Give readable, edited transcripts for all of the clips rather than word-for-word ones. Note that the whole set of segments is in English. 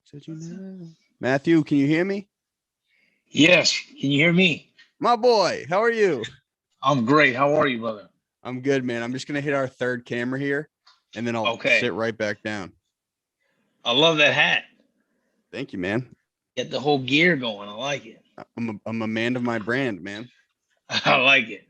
Said you never. Matthew, can you hear me? Yes. Can you hear me? My boy, how are you? I'm great. How are you, brother? I'm good, man. I'm just gonna hit our third camera here, and then I'll Okay. sit right back down. I love that hat. Thank you, man. Get the whole gear going. I like it. I'm a man of my brand, man. I like it.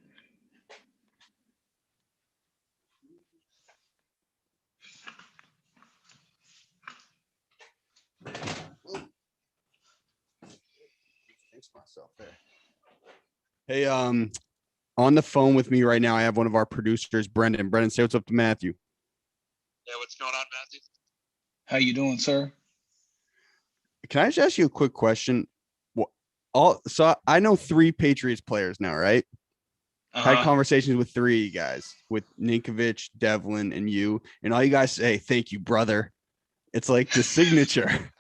Thanks myself there. Hey, on the phone with me right now, I have one of our producers, Brendan. Brendan, say what's up to Matthew. Yeah, what's going on, Matthew? How you doing, sir? Can I just ask you a quick question? So I know 3 Patriots players now, right? Had conversations with 3 of you guys, with Ninkovich, Devlin, and you, and all you guys say, "Thank you, brother." It's like the signature.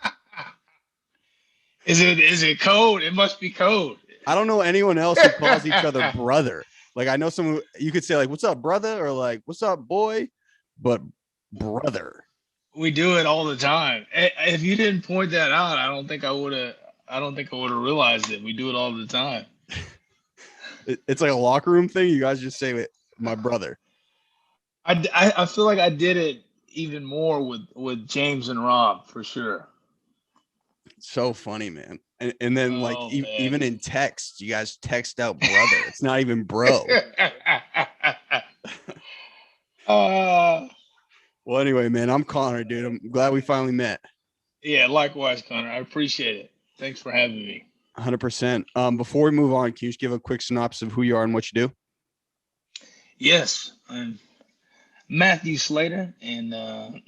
Is it code? It must be code. I don't know anyone else who calls each other brother. Like I know some you could say like, "What's up, brother?" or like, "What's up, boy?" But brother. We do it all the time. If you didn't point that out, I don't think I would have. I don't think I would have realized it. We do it all the time. It's like a locker room thing. You guys just say it, my brother. I feel like I did it even more with James and Rob for sure. So funny, man. And then like man. even in text, you guys text out brother. It's not even bro. Well, anyway, man, I'm Conor, dude. I'm glad we finally met. Yeah, likewise, Conor. I appreciate it. Thanks for having me. 100%. Before we move on, can you just give a quick synopsis of who you are and what you do? Yes, I'm Matthew Slater and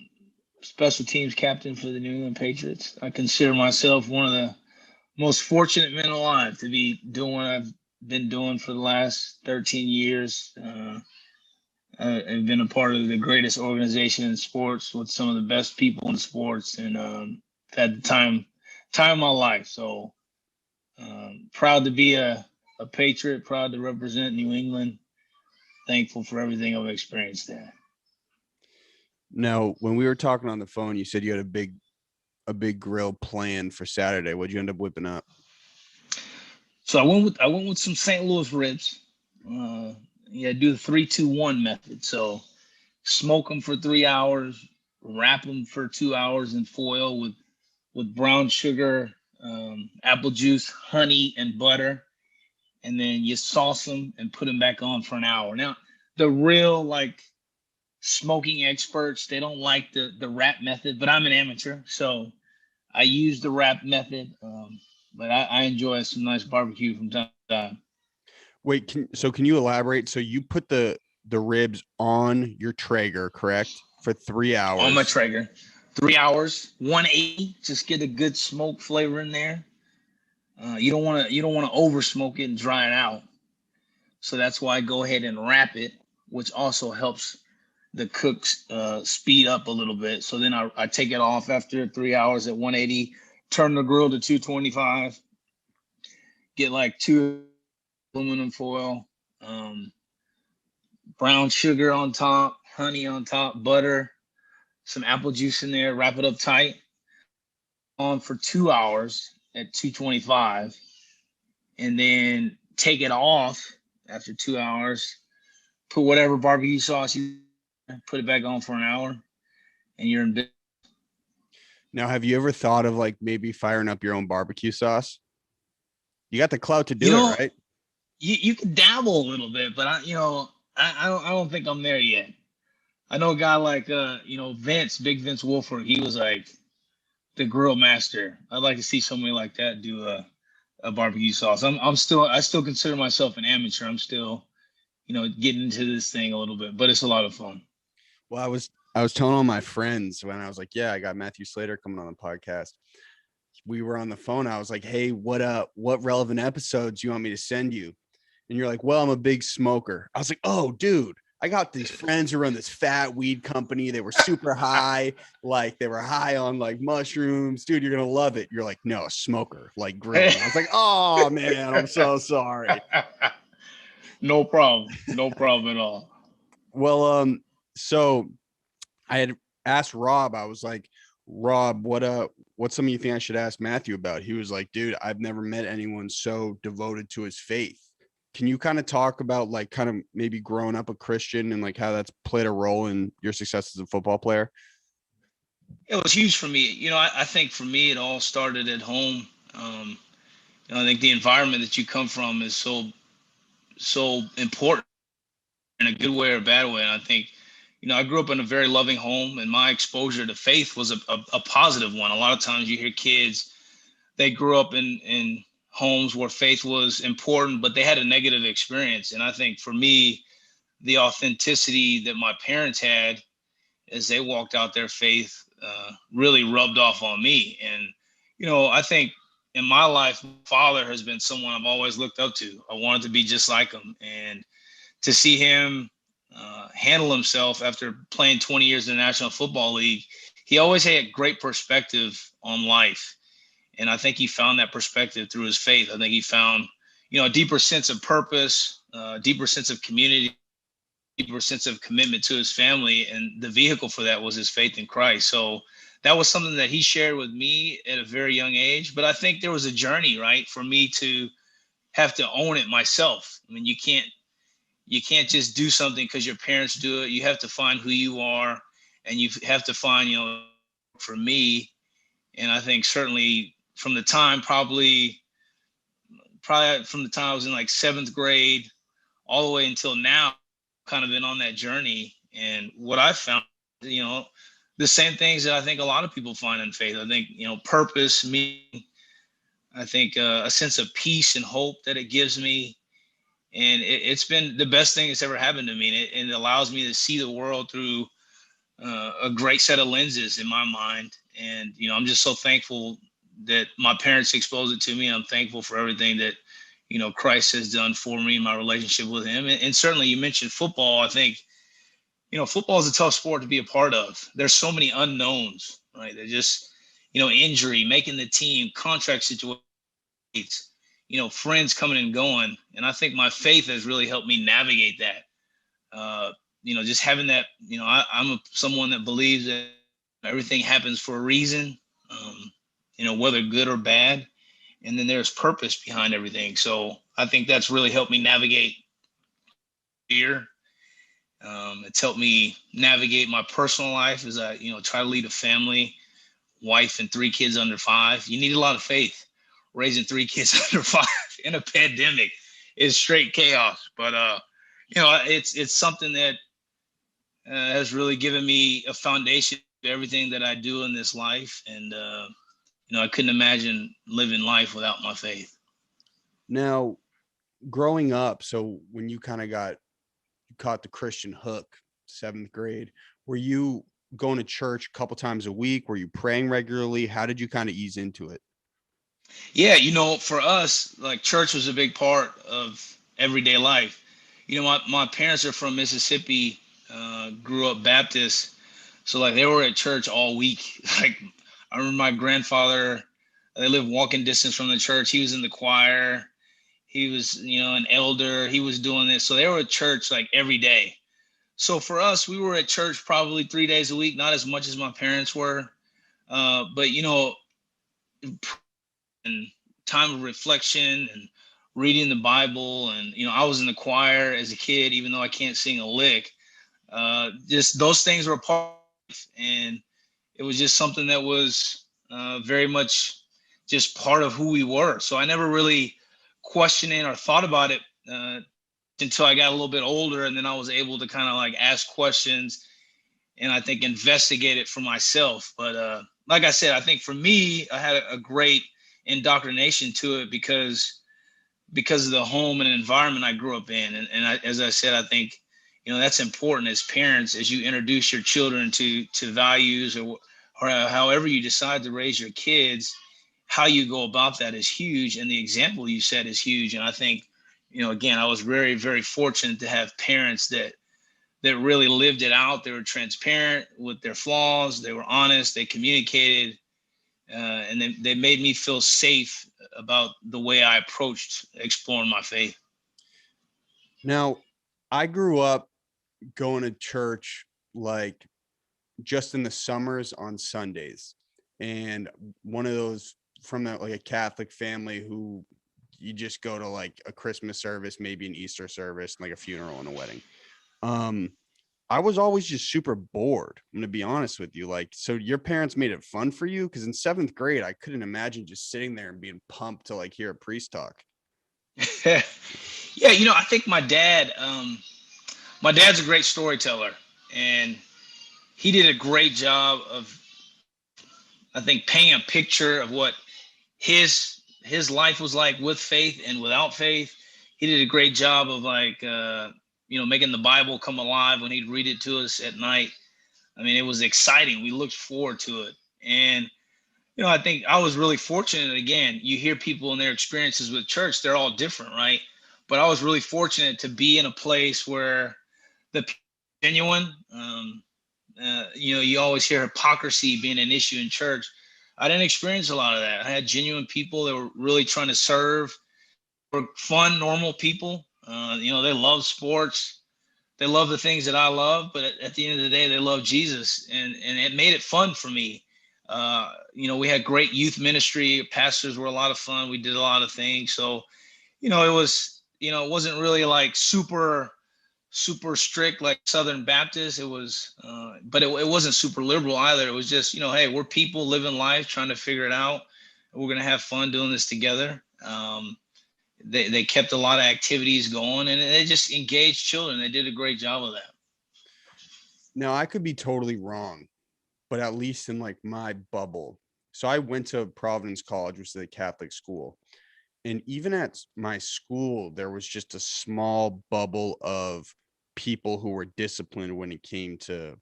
special teams captain for the New England Patriots. I consider myself one of the most fortunate men alive to be doing what I've been doing for the last 13 years. I've been a part of the greatest organization in sports with some of the best people in sports, and had the time of my life. So proud to be a Patriot, proud to represent New England. Thankful for everything I've experienced there. Now, when we were talking on the phone, you said you had a big grill planned for Saturday. What'd you end up whipping up? So I went with some St. Louis ribs. Do the 3-2-1 method. So smoke them for 3 hours, wrap them for 2 hours in foil with brown sugar, apple juice, honey, and butter, and then you sauce them and put them back on for an hour. Now, the real like smoking experts, they don't like the wrap method, but I'm an amateur, so I use the wrap method. But I enjoy some nice barbecue from time to time. Wait, can you elaborate? So you put the ribs on your Traeger, correct? For 3 hours. On my Traeger. 3 hours, 180, just get a good smoke flavor in there. You don't want to over smoke it and dry it out. So that's why I go ahead and wrap it, which also helps the cooks speed up a little bit. So then I take it off after 3 hours at 180, turn the grill to 225, get like 2 aluminum foil, brown sugar on top, honey on top, butter, some apple juice in there, wrap it up tight, on for 2 hours at 225, and then take it off after 2 hours, put whatever barbecue sauce you put it back on for an hour, and you're in business. Now, have you ever thought of like maybe firing up your own barbecue sauce? You got the clout to do it, right? You can dabble a little bit, but I don't think I'm there yet. I know a guy like Big Vince Wolford. He was like the grill master. I'd like to see somebody like that do a barbecue sauce. I still consider myself an amateur. I'm still getting into this thing a little bit, but it's a lot of fun. Well, I was telling all my friends when I was like, yeah, I got Matthew Slater coming on the podcast. We were on the phone. I was like, hey, what relevant episodes do you want me to send you? And you're like, well, I'm a big smoker. I was like, oh, dude, I got these friends who run this fat weed company. They were super high. Like they were high on like mushrooms. Dude, you're going to love it. You're like, no, a smoker, like grilling. I was like, oh man, I'm so sorry. No problem. No problem at all. Well, so I had asked Rob, I was like, Rob, what what's something you think I should ask Matthew about? He was like, dude, I've never met anyone so devoted to his faith. Can you kind of talk about like kind of maybe growing up a Christian and like how that's played a role in your success as a football player? It was huge for me. I think for me, it all started at home. I think the environment that you come from is so important in a good way or a bad way. And I think, I grew up in a very loving home, and my exposure to faith was a positive one. A lot of times you hear kids, they grew up in homes where faith was important, but they had a negative experience. And I think for me, the authenticity that my parents had as they walked out their faith really rubbed off on me. And, I think in my life, my father has been someone I've always looked up to. I wanted to be just like him. And to see him handle himself after playing 20 years in the National Football League, he always had great perspective on life. And I think he found that perspective through his faith. I think he found, a deeper sense of purpose, deeper sense of community, deeper sense of commitment to his family. And the vehicle for that was his faith in Christ. So that was something that he shared with me at a very young age. But I think there was a journey, right, for me to have to own it myself. I mean, you can't just do something because your parents do it. You have to find who you are, and you have to find, for me. And I think certainly from the time, probably from the time I was in like seventh grade all the way until now, kind of been on that journey. And what I found, the same things that I think a lot of people find in faith. I think, purpose, meaning, I think a sense of peace and hope that it gives me. And it's been the best thing that's ever happened to me. And it allows me to see the world through a great set of lenses in my mind. And, I'm just so thankful that my parents exposed it to me. I'm thankful for everything that, Christ has done for me, my relationship with him. And certainly you mentioned football. I think, football is a tough sport to be a part of. There's so many unknowns, right? They're just, injury, making the team, contract situations, friends coming and going. And I think my faith has really helped me navigate that. Just having that, I'm someone that believes that everything happens for a reason, whether good or bad. And then there's purpose behind everything. So I think that's really helped me navigate fear. It's helped me navigate my personal life as I, try to lead a family, wife and 3 kids under 5. You need a lot of faith. Raising 3 kids under 5 in a pandemic is straight chaos. But it's something that has really given me a foundation to everything that I do in this life. And, I couldn't imagine living life without my faith. Now, growing up, so when you kind of caught the Christian hook, 7th grade, were you going to church a couple times a week? Were you praying regularly? How did you kind of ease into it? Yeah, for us, like church was a big part of everyday life. My parents are from Mississippi, grew up Baptist. So like they were at church all week. Like I remember my grandfather, they lived walking distance from the church. He was in the choir. He was, an elder. He was doing this. So they were at church like every day. So for us, we were at church probably 3 days a week, not as much as my parents were. But, and time of reflection and reading the Bible. And, I was in the choir as a kid, even though I can't sing a lick. Just those things were a part of it. And it was just something that was very much just part of who we were. So I never really questioned it or thought about it until I got a little bit older. And then I was able to kind of like ask questions and I think investigate it for myself. But like I said, I think for me, I had a great indoctrination to it because of the home and environment I grew up in. And as I said, I think, that's important as parents, as you introduce your children to values or however you decide to raise your kids, how you go about that is huge. And the example you set is huge. And I think, again, I was very, very fortunate to have parents that really lived it out. They were transparent with their flaws. They were honest. They communicated. And they made me feel safe about the way I approached exploring my faith. Now, I grew up going to church like just in the summers on Sundays. and one of those from that, like a Catholic family who you just go to like a Christmas service, maybe an Easter service, like a funeral and a wedding. I was always just super bored. I'm gonna be honest with you. Like, so your parents made it fun for you? Because in 7th grade, I couldn't imagine just sitting there and being pumped to like hear a priest talk. Yeah, I think my dad's a great storyteller, and he did a great job of, I think, painting a picture of what his life was like with faith and without faith. He did a great job of like making the Bible come alive when he'd read it to us at night. I mean, it was exciting. We looked forward to it. And I think I was really fortunate. Again, you hear people and their experiences with church, they're all different, right? But I was really fortunate to be in a place where the genuine, you always hear hypocrisy being an issue in church. I didn't experience a lot of that. I had genuine people that were really trying to serve, were fun, normal people. They love sports. They love the things that I love, but at the end of the day, they love Jesus, and it made it fun for me. We had great youth ministry. Pastors were a lot of fun. We did a lot of things. So, it wasn't really like super strict like Southern Baptist. It was, but it wasn't super liberal either. It was just, hey, we're people living life, trying to figure it out. We're gonna have fun doing this together. They kept a lot of activities going, and they just engaged children. They did a great job of that. Now, I could be totally wrong, but at least in like my bubble. So I went to Providence College, which is a Catholic school. And even at my school, there was just a small bubble of people who were disciplined when it came to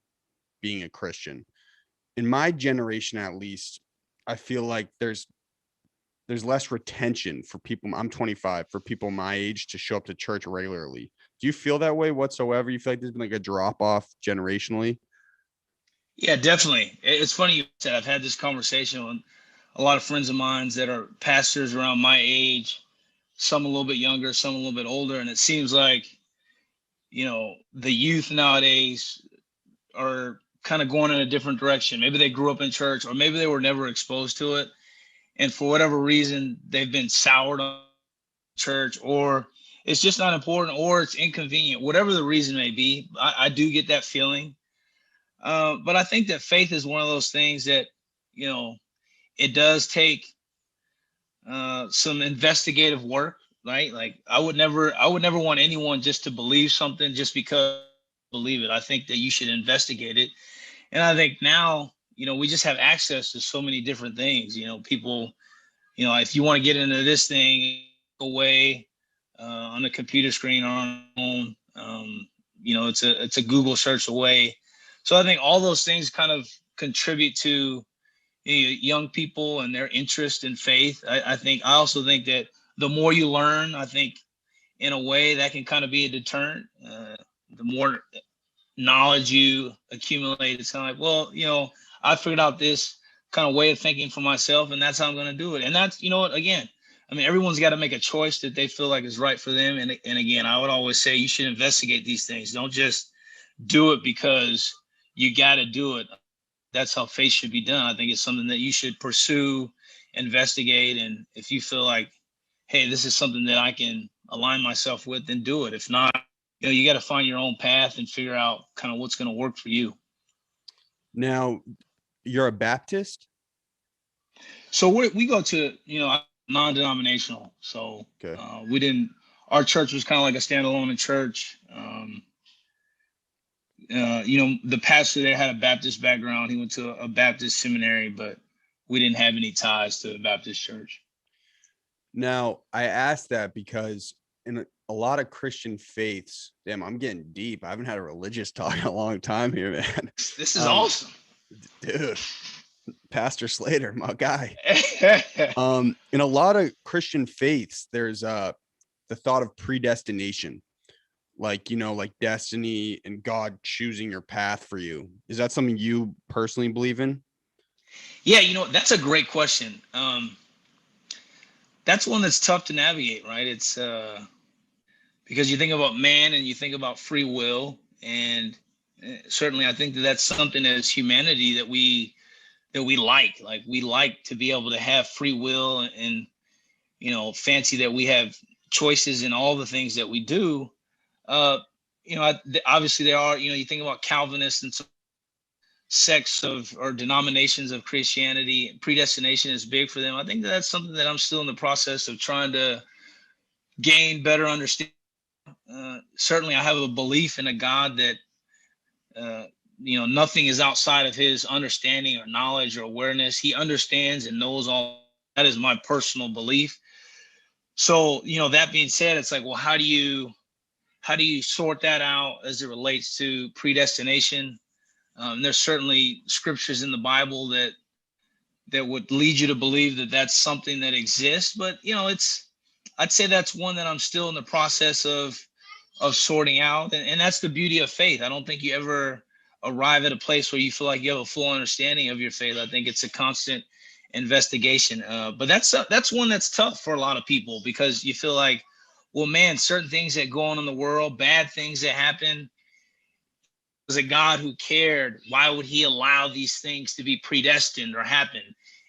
being a Christian. In my generation, at least, I feel like there's less retention for people. I'm 25, for people my age to show up to church regularly. Do you feel that way whatsoever? You feel like there's been like a drop off generationally? Yeah, definitely. It's funny you said. I've had this conversation with a lot of friends of mine that are pastors around my age, some a little bit younger, some a little bit older, and it seems like the youth nowadays are kind of going in a different direction. Maybe they grew up in church, or maybe they were never exposed to it, and for whatever reason, they've been soured on church, or it's just not important, or it's inconvenient. Whatever the reason may be, I do get that feeling. But I think that faith is one of those things that, it does take some investigative work, right? Like I would never want anyone just to believe something just because believe it. I think that you should investigate it. And I think now, we just have access to so many different things. People, if you want to get into this thing away on a computer screen or on phone, it's a Google search away. So I think all those things kind of contribute to young people and their interest in faith. I also think that the more you learn, I think in a way that can kind of be a deterrent. The more knowledge you accumulate, it's kind of like, well, I figured out this kind of way of thinking for myself, and that's how I'm going to do it. And that's, what, again, I mean, everyone's got to make a choice that they feel like is right for them. And again, I would always say you should investigate these things. Don't just do it because you got to do it. That's how faith should be done. I think it's something that you should pursue, investigate. And if you feel like, hey, this is something that I can align myself with, then do it. If not, you got to find your own path and figure out kind of what's going to work for you. Now, you're a Baptist? So we go to, non-denominational. So Okay. our church was kind of like a standalone church. The pastor there had a Baptist background. He went to a Baptist seminary, but we didn't have any ties to the Baptist church. Now, I asked that because in a lot of Christian faiths, damn, I'm getting deep. I haven't had a religious talk in a long time here, man. This is awesome. Dude, Pastor Slater, my guy. In a lot of Christian faiths, there's the thought of predestination, like destiny and God choosing your path for you. Is that something you personally believe in? Yeah, that's a great question. That's one that's tough to navigate, right? It's because you think about man and you think about free will, and certainly I think that that's something as humanity that we we like. Like we like to be able to have free will and fancy that we have choices in all the things that we do. Uh, Obviously there are, you think about Calvinists and sects of or denominations of Christianity, predestination is big for them. I think that's something that I'm still in the process of trying to gain better understanding. Certainly I have a belief in a God that, nothing is outside of his understanding or knowledge or awareness. He understands and knows all. That is my personal belief. So, that being said, it's like, well, how do you sort that out as it relates to predestination? There's certainly scriptures in the Bible that would lead you to believe that that's something that exists, but I'd say that's one that I'm still in the process of sorting out, and that's the beauty of faith. I don't think you ever arrive at a place where you feel like you have a full understanding of your faith. I think it's a constant investigation. But that's one that's tough for a lot of people, because you feel like, well, man, certain things that go on in the world, bad things that happen, was a God who cared. Why would he allow these things to be predestined or happen?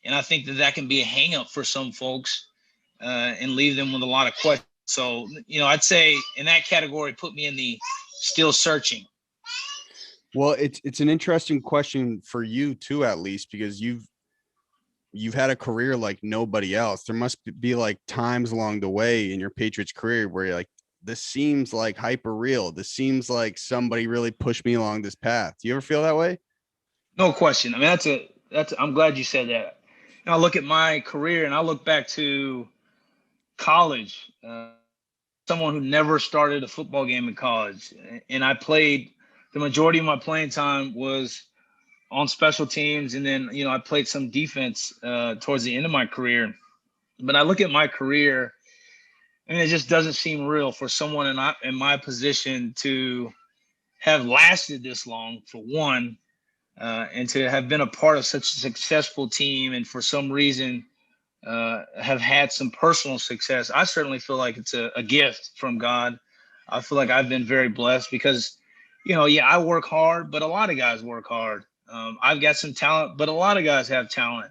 And I think that can be a hang up for some folks, and leave them with a lot of questions. So, I'd say in that category, put me in the still searching. Well, it's an interesting question for you too, at least, because you've had a career like nobody else. There must be like times along the way in your Patriots career where you're like, this seems like hyper real. This seems like somebody really pushed me along this path. Do you ever feel that way? No question. I mean, I'm glad you said that. I look at my career and I look back to college, someone who never started a football game in college. And I played, the majority of my playing time was on special teams. And then, I played some defense towards the end of my career. But I look at my career and it just doesn't seem real for someone in my position to have lasted this long, for one, and to have been a part of such a successful team, and for some reason have had some personal success. I certainly feel like it's a gift from God. I feel like I've been very blessed because, I work hard, but a lot of guys work hard. I've got some talent, but a lot of guys have talent.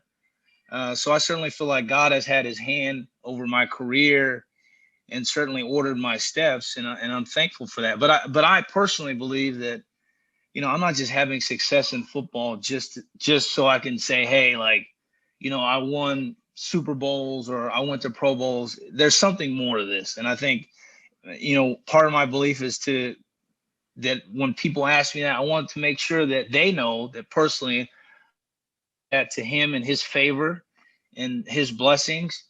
So I certainly feel like God has had his hand over my career and certainly ordered my steps, and I'm thankful for that. But I personally believe that, I'm not just having success in football just so I can say, hey, like, I won Super Bowls or I went to Pro Bowls. There's something more to this. And I think, part of my belief is that when people ask me that, I want to make sure that they know that personally, that to him and his favor and his blessings.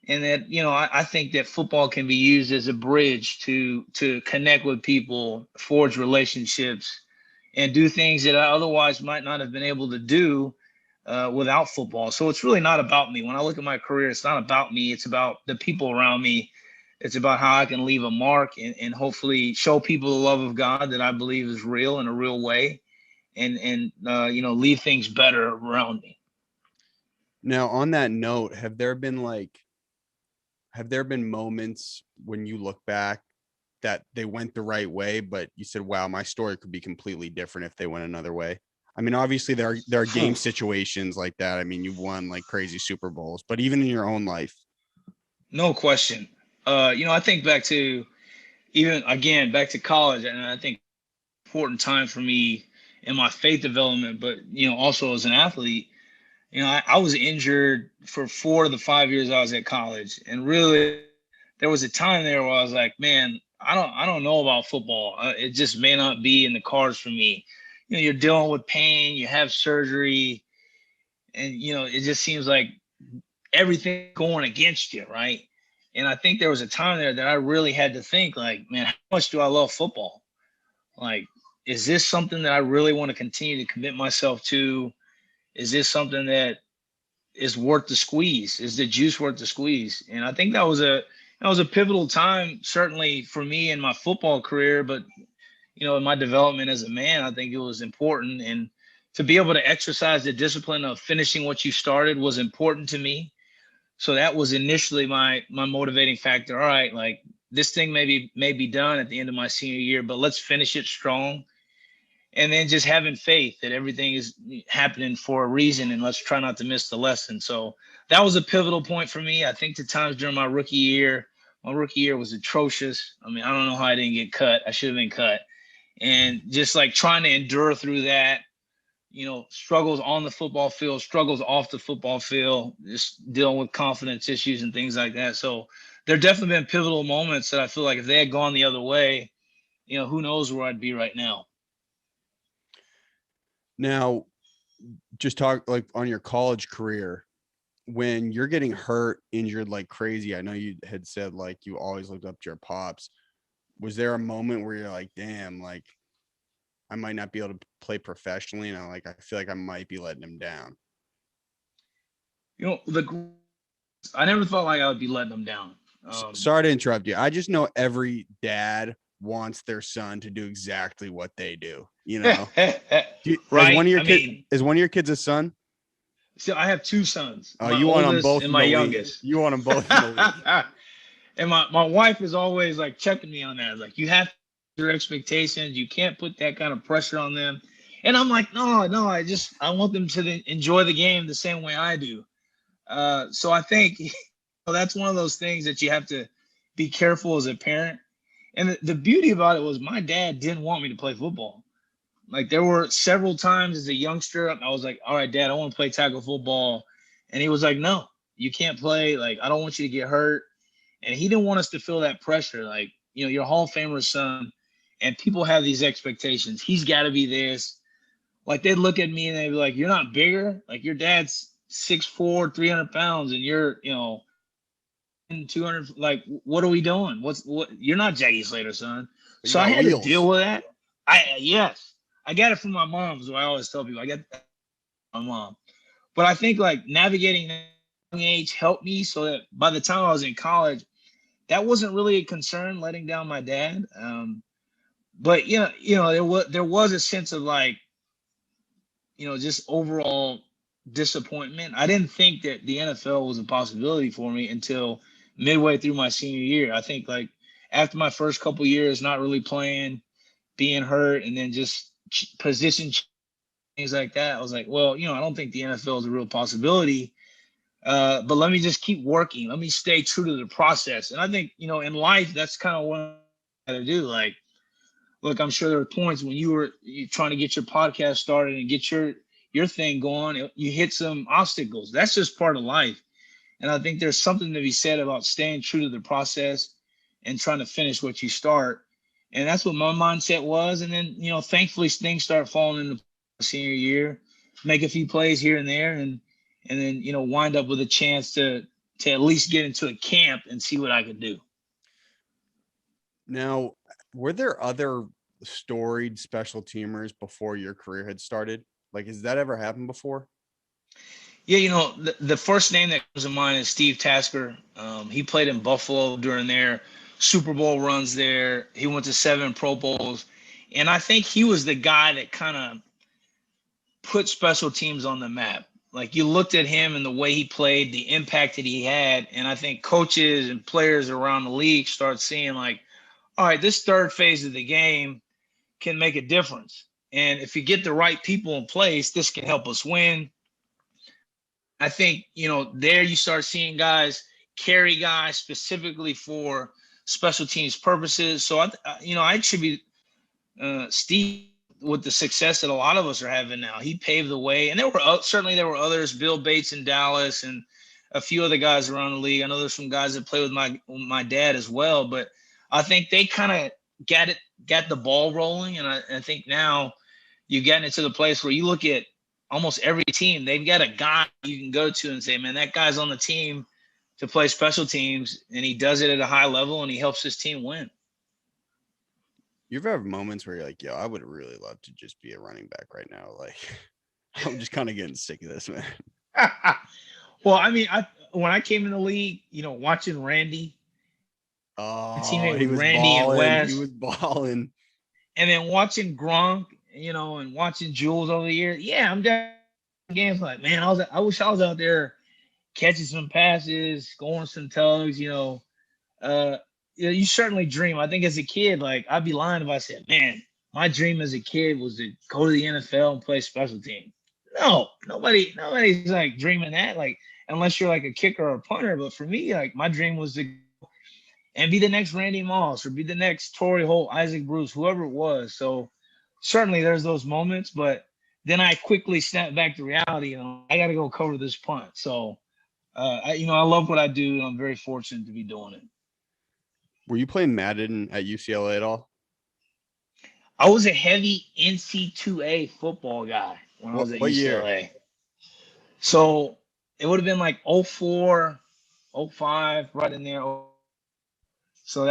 And that, I think that football can be used as a bridge to connect with people, forge relationships, and do things that I otherwise might not have been able to do without football. So it's really not about me. When I look at my career, it's not about me. It's about the people around me. It's about how I can leave a mark and hopefully show people the love of God that I believe is real in a real way, and leave things better around me. Now, on that note, have there been moments when you look back that they went the right way, but you said, wow, my story could be completely different if they went another way? I mean, obviously there are game situations like that. I mean, you've won like crazy Super Bowls, but even in your own life. No question. I think back to back to college, and I think important time for me in my faith development, but also as an athlete. I was injured for 4 of the 5 years I was at college, and really there was a time there where I was like, man, I don't know about football. It just may not be in the cards for me. You're dealing with pain, you have surgery, and it just seems like everything going against you, right? And I think there was a time there that I really had to think, like, man, how much do I love football? Like, is this something that I really want to continue to commit myself to? Is this something that is worth the squeeze? Is the juice worth the squeeze? And I think that was a pivotal time, certainly for me in my football career, but in my development as a man, I think it was important. And to be able to exercise the discipline of finishing what you started was important to me. So that was initially my motivating factor. All right, like this thing may be done at the end of my senior year, but let's finish it strong. and then just having faith that everything is happening for a reason, and let's try not to miss the lesson. So that was a pivotal point for me. I think the times during my rookie year was atrocious. I mean, I don't know how I didn't get cut. I should have been cut. And just like trying to endure through that, struggles on the football field, struggles off the football field, just dealing with confidence issues and things like that. So there definitely been pivotal moments that I feel like if they had gone the other way, who knows where I'd be right now. Now, just talk like on your college career, when you're getting hurt, injured like crazy. I know you had said like you always looked up to your pops. Was there a moment where you're like, damn, like I might not be able to play professionally, and I feel like I might be letting him down? I never felt like I would be letting them down. Sorry to interrupt you. I just know every dad wants their son to do exactly what they do. Right? Is one of your kids a son? So I have two sons. Oh, you want them both and my youngest. You want them both in the league. And my wife is always like checking me on that. Like, you have your expectations. You can't put that kind of pressure on them. And I'm like, no, I want them to enjoy the game the same way I do. So I think that's one of those things that you have to be careful as a parent. And the beauty about it was my dad didn't want me to play football. Like, there were several times as a youngster, I was like, all right, Dad, I want to play tackle football. And he was like, no, you can't play. Like, I don't want you to get hurt. And he didn't want us to feel that pressure. Like, you're a Hall of Famer's son, and people have these expectations. He's got to be this. Like, they'd look at me and they'd be like, you're not bigger. Like, your dad's 6'4", 300 pounds, and you're, 200. Like, what are we doing? What? You're not Jackie Slater, son. So I had to deal with that. Yes. I got it from my mom, so I always tell people I got that from my mom. But I think like navigating that young age helped me, so that by the time I was in college, that wasn't really a concern, letting down my dad. But there was a sense of like, just overall disappointment. I didn't think that the NFL was a possibility for me until midway through my senior year. I think like after my first couple years not really playing, being hurt, and then just position things like that, I was like, well, I don't think the NFL is a real possibility. But let me just keep working. Let me stay true to the process. And I think, in life, that's kind of what I got to do. Like, look, I'm sure there were points when you're trying to get your podcast started and get your thing going, you hit some obstacles. That's just part of life. And I think there's something to be said about staying true to the process and trying to finish what you start. And that's what my mindset was. And then, thankfully things start falling into senior year, make a few plays here and there, and then, wind up with a chance to at least get into a camp and see what I could do. Now, were there other storied special teamers before your career had started? Like, has that ever happened before? Yeah, the first name that comes to mind is Steve Tasker. He played in Buffalo during their Super Bowl runs there. He went to 7 Pro Bowls. And I think he was the guy that kind of put special teams on the map. Like, you looked at him and the way he played, the impact that he had. And I think coaches and players around the league start seeing like, all right, this third phase of the game can make a difference. And if you get the right people in place, this can help us win. I think, there you start seeing guys carry guys specifically for special teams purposes. So, I attribute Steve with the success that a lot of us are having now. He paved the way. And there were others, Bill Bates in Dallas and a few other guys around the league. I know there's some guys that play with my dad as well, but I think they kind of got the ball rolling. And I think now you've gotten it to the place where you look at almost every team, they've got a guy you can go to and say, man, that guy's on the team to play special teams, and he does it at a high level, and he helps his team win. You ever have moments where you're like, yo, I would really love to just be a running back right now? Like, I'm just kind of getting sick of this, man. Well, I mean, when I came in the league, watching Randy. Oh, he was Randy balling. And West, he was balling. And then watching Gronk, and watching Jules over the years. Yeah, I'm down games like, man, I wish I was out there catching some passes, scoring some tugs, you certainly dream. I think as a kid, like, I'd be lying if I said, man, my dream as a kid was to go to the NFL and play special team. No, nobody's like dreaming that, like unless you're like a kicker or a punter. But for me, like my dream was to and be the next Randy Moss or be the next Torrey Holt, Isaac Bruce, whoever it was. So certainly there's those moments, but then I quickly snap back to reality and I got to go cover this punt. So, I love what I do and I'm very fortunate to be doing it. Were you playing Madden at UCLA at all? I was a heavy NC2A football guy when I was at What UCLA. year? So it would have been like 04, 05, right in there. So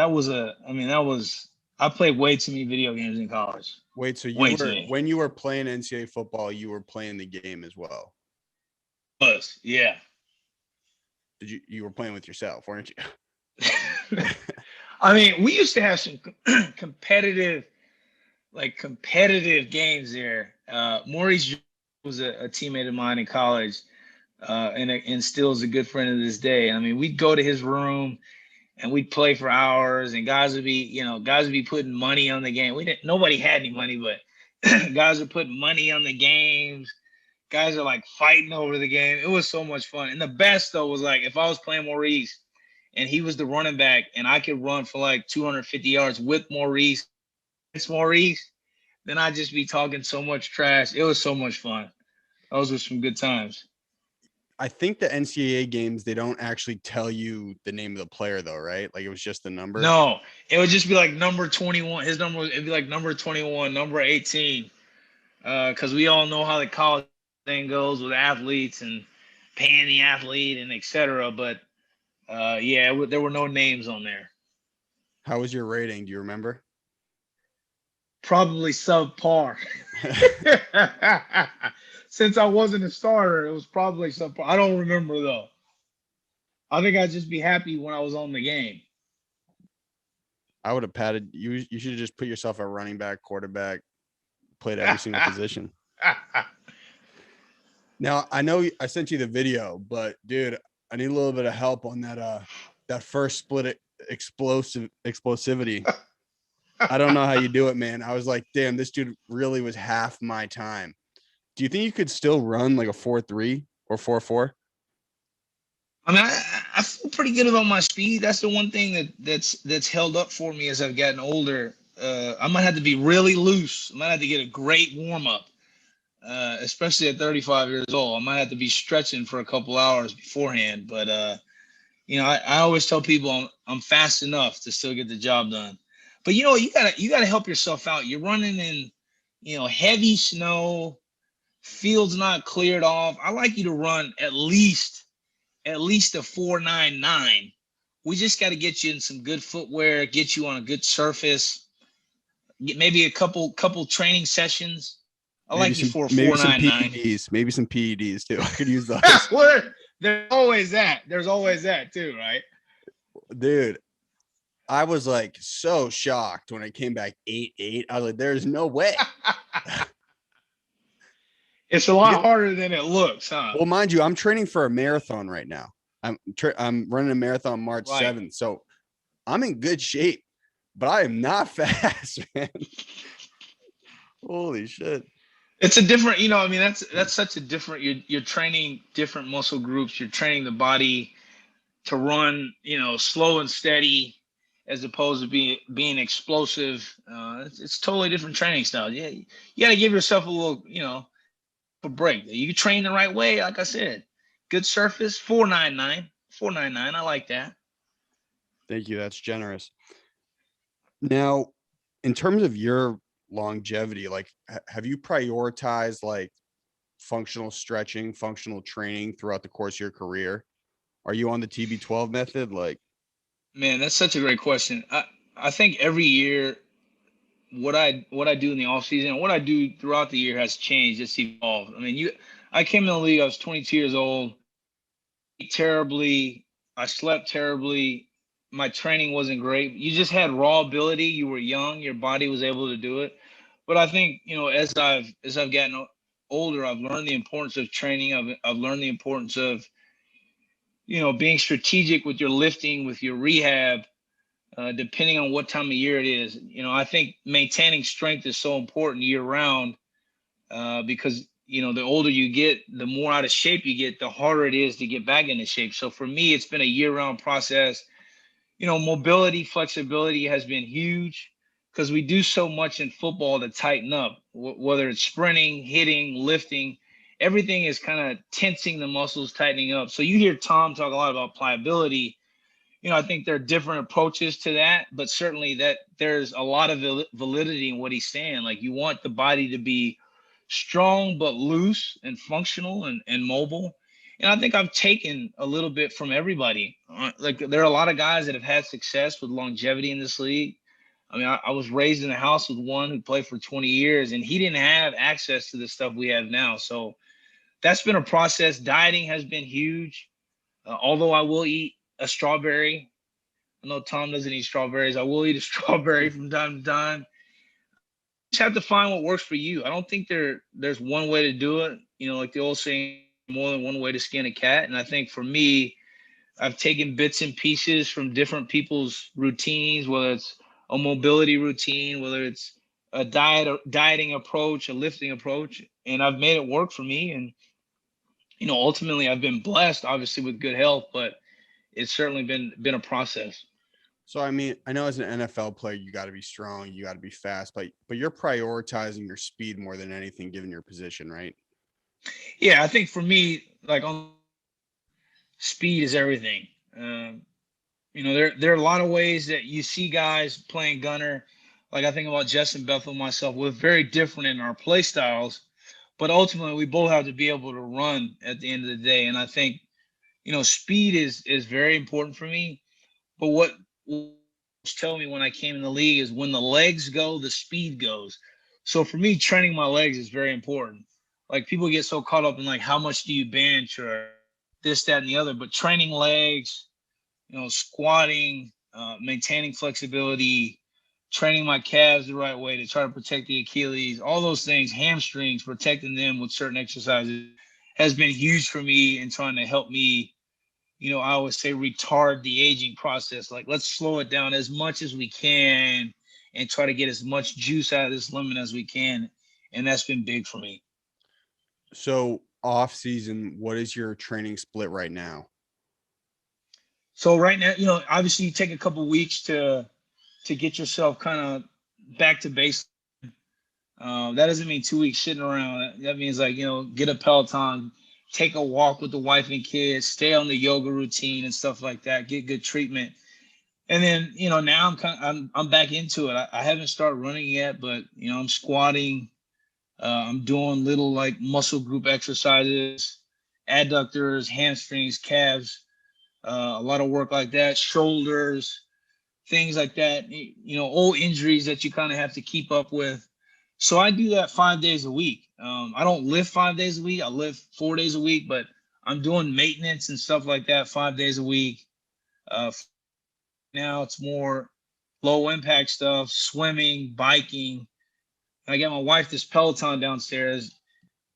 I played way too many video games in college. Wait, so when you were playing NCAA football, you were playing the game as well? Yeah. You were playing with yourself, weren't you? I mean, we used to have some competitive games there. Maurice was a teammate of mine in college, and still is a good friend to this day. I mean, we'd go to his room and we'd play for hours, and guys would be putting money on the game. Nobody had any money, but guys would put money on the games. Guys are like fighting over the game. It was so much fun. And the best though was like if I was playing Maurice and he was the running back and I could run for like 250 yards with Maurice, then I'd just be talking so much trash. It was so much fun. Those were some good times. I think the NCAA games, they don't actually tell you the name of the player though, right? Like it was just the number. No, it would just be like number 21. His number it'd be like number 21, number 18. Because we all know how the college thing goes with athletes and paying the athlete and etc. But there were no names on there. How was your rating? Do you remember? Probably subpar. Since I wasn't a starter, it was probably subpar. I don't remember though. I think I'd just be happy when I was on the game. I would have patted you. You should have just put yourself at running back, quarterback, played every single position. Now I know I sent you the video, but dude, I need a little bit of help on that first split explosivity. I don't know how you do it, man. I was like, damn, this dude really was half my time. Do you think you could still run like a 4.3 or 4.4? I mean, I feel pretty good about my speed. That's the one thing that's held up for me as I've gotten older. I might have to be really loose. I might have to get a great warm up, especially at 35 years old. I might have to be stretching for a couple hours beforehand. But I always tell people I'm fast enough to still get the job done. But you gotta help yourself out. You're running in heavy snow, fields not cleared off. I like you to run at least a 4.99. We just got to get you in some good footwear, get you on a good surface, get maybe a couple training sessions. I like you for a 4.99. Maybe some PEDs too. I could use those. There's always that. There's always that too, right? Dude, I was like so shocked when I came back 8.8. I was like, there's no way. It's a lot harder than it looks, huh? Well, mind you, I'm training for a marathon right now. I'm running a marathon March 7th, so I'm in good shape, but I am not fast, man. Holy shit! It's a different, that's such a different. You're training different muscle groups. You're training the body to run, slow and steady, as opposed to being explosive. It's totally different training style. Yeah, you got to give yourself a little, a break. You train the right way, like I said. Good surface, 4.99. 4.99. I like that. Thank you. That's generous. Now, in terms of your longevity, like, have you prioritized like functional stretching, functional training throughout the course of your career? Are you on the TB12 method? Like, man, that's such a great question. I think every year what I do in the off season, what I do throughout the year has changed. It's evolved. I mean, I came in the league. I was 22 years old. Ate terribly. I slept terribly. My training wasn't great. You just had raw ability. You were young. Your body was able to do it. But I think as I've gotten older, I've learned the importance of training. I've learned the importance of being strategic with your lifting, with your rehab. depending on what time of year it is. I think maintaining strength is so important year round because, the older you get, the more out of shape you get, the harder it is to get back into shape. So for me, it's been a year round process. Mobility, flexibility has been huge because we do so much in football to tighten up, whether it's sprinting, hitting, lifting, everything is kind of tensing the muscles, tightening up. So you hear Tom talk a lot about pliability. I think there are different approaches to that, but certainly that there's a lot of validity in what he's saying. Like, you want the body to be strong, but loose and functional and mobile. And I think I've taken a little bit from everybody. Like, there are a lot of guys that have had success with longevity in this league. I mean, I was raised in a house with one who played for 20 years, and he didn't have access to the stuff we have now. So that's been a process. Dieting has been huge. Although I will eat a strawberry. I know Tom doesn't eat strawberries. I will eat a strawberry from time to time. You just have to find what works for you. I don't think there's one way to do it. Like the old saying, more than one way to skin a cat. And I think for me, I've taken bits and pieces from different people's routines, whether it's a mobility routine, whether it's a dieting approach, a lifting approach, and I've made it work for me. And, ultimately I've been blessed, obviously, with good health, but it's certainly been a process. So, I mean, I know as an NFL player, you got to be strong, you got to be fast, but you're prioritizing your speed more than anything, given your position, right? Yeah, I think for me, like, on speed is everything. There are a lot of ways that you see guys playing gunner. Like, I think about Justin Bethel, myself. We're very different in our play styles, but ultimately we both have to be able to run at the end of the day. And I think, speed is very important for me. But what tell me when I came in the league is when the legs go, the speed goes. So for me, training my legs is very important. Like, people get so caught up in, like, how much do you bench or this, that, and the other, but training legs, squatting, maintaining flexibility, training my calves the right way to try to protect the Achilles, all those things, hamstrings, protecting them with certain exercises has been huge for me in trying to help me, I always say, retard the aging process. Like, let's slow it down as much as we can and try to get as much juice out of this lemon as we can. And that's been big for me. So, off season, what is your training split right now? So right now, obviously you take a couple weeks to get yourself kind of back to base. That doesn't mean 2 weeks sitting around. That means, like, get a Peloton, take a walk with the wife and kids, stay on the yoga routine and stuff like that, get good treatment. And then, now I'm back into it. I haven't started running yet, but, I'm squatting. I'm doing little, like, muscle group exercises, adductors, hamstrings, calves, a lot of work like that, shoulders, things like that, old injuries that you kind of have to keep up with. So I do that 5 days a week. I don't lift 5 days a week. I lift 4 days a week, but I'm doing maintenance and stuff like that 5 days a week. Now it's more low impact stuff, swimming, biking. I got my wife this Peloton downstairs,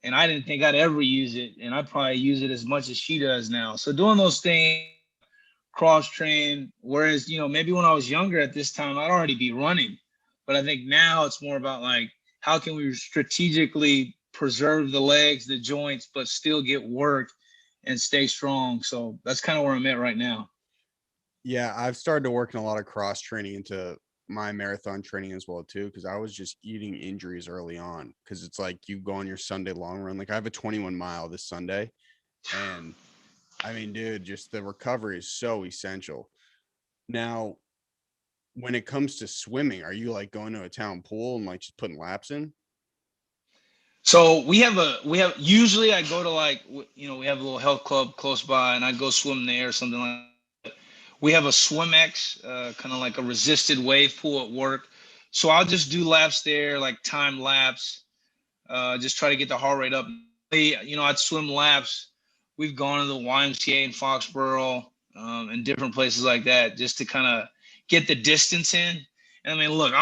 and I didn't think I'd ever use it, and I probably use it as much as she does now. So doing those things, cross train, whereas, maybe when I was younger at this time, I'd already be running. But I think now it's more about, like, how can we strategically preserve the legs, the joints, but still get work and stay strong. So that's kind of where I'm at right now. Yeah, I've started to work in a lot of cross training into my marathon training as well too, because I was just eating injuries early on. Because it's like you go on your Sunday long run. Like, I have a 21 mile this Sunday, and I mean, dude, just the recovery is so essential. Now, when it comes to swimming, are you like going to a town pool and like just putting laps in? So we have usually I go to, like, we have a little health club close by, and I go swim there or something like that. We have a SwimX, kind of like a resisted wave pool at work. So I'll just do laps there, like time laps, just try to get the heart rate up. I'd swim laps. We've gone to the YMCA in Foxborough, and different places like that, just to kind of get the distance in. And I mean, look,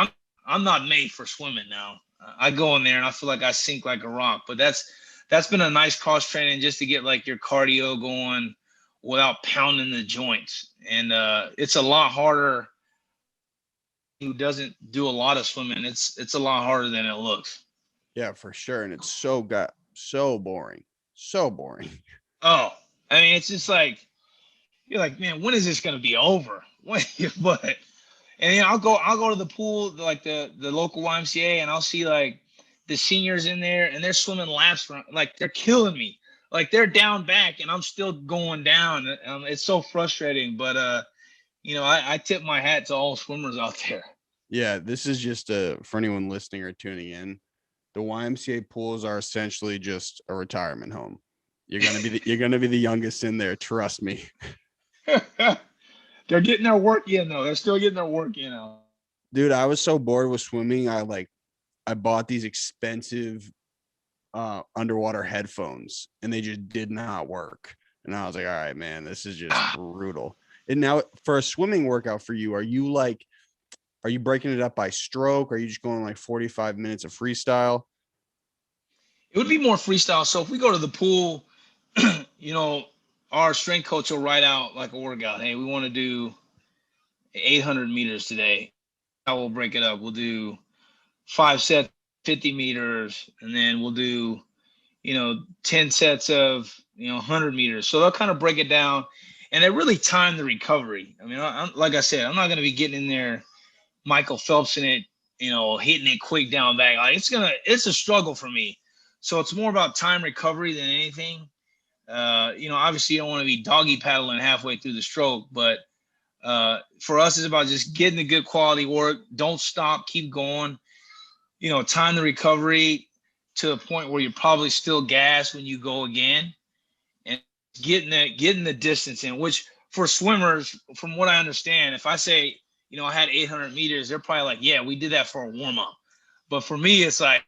I'm not made for swimming now. I go in there and I feel like I sink like a rock. But that's been a nice cross training, just to get, like, your cardio going without pounding the joints. And it's a lot harder who doesn't do a lot of swimming, it's a lot harder than it looks. Yeah, for sure. And it's so boring. So boring. Oh, I mean, it's just like you're like, man, when is this gonna be over? But and then I'll go to the pool, like the local YMCA, and I'll see like the seniors in there, and they're swimming laps for like they're killing me. Like they're down back, and I'm still going down. It's so frustrating, but I tip my hat to all swimmers out there. Yeah, this is just for anyone listening or tuning in. The YMCA pools are essentially just a retirement home. You're gonna be the youngest in there. Trust me. They're getting their work in though. They're still getting their work in. Dude, I was so bored with swimming. I bought these expensive underwater headphones, and they just did not work. And I was like, all right, man, this is just brutal. And now for a swimming workout for you, are you breaking it up by stroke? Are you just going like 45 minutes of freestyle? It would be more freestyle. So if we go to the pool, our strength coach will write out like a workout. Hey, we want to do 800 meters today. I will break it up. We'll do 5 sets, 50 meters, and then we'll do, 10 sets of, 100 meters. So they'll kind of break it down, and they really time the recovery. I mean, like I said, I'm not going to be getting in there, Michael Phelps in it, hitting it quick down back. Like it's a struggle for me. So it's more about time recovery than anything. Obviously you don't want to be doggy paddling halfway through the stroke, but for us, it's about just getting the good quality work. Don't stop, keep going. Time the recovery to a point where you're probably still gassed when you go again, and getting the distance in. Which for swimmers, from what I understand, if I say I had 800 meters, they're probably like, yeah, we did that for a warm up. But for me, it's like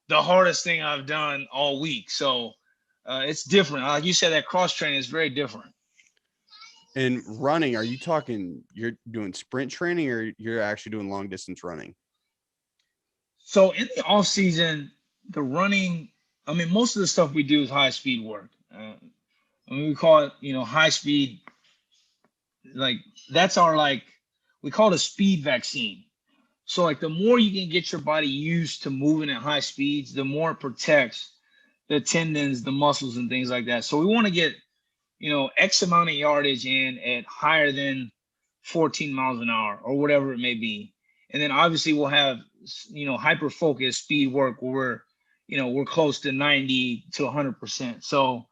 the hardest thing I've done all week. So it's different. Like you said, that cross training is very different. And running, are you talking you're doing sprint training or you're actually doing long distance running? So in the off season, the running, I mean, most of the stuff we do is high speed work. We call it, high speed. Like that's we call it a speed vaccine. So like the more you can get your body used to moving at high speeds, the more it protects the tendons, the muscles, and things like that. So we want to get, X amount of yardage in at higher than 14 miles an hour or whatever it may be. And then obviously we'll have, hyper focused speed work where we're close to 90 to 100%. So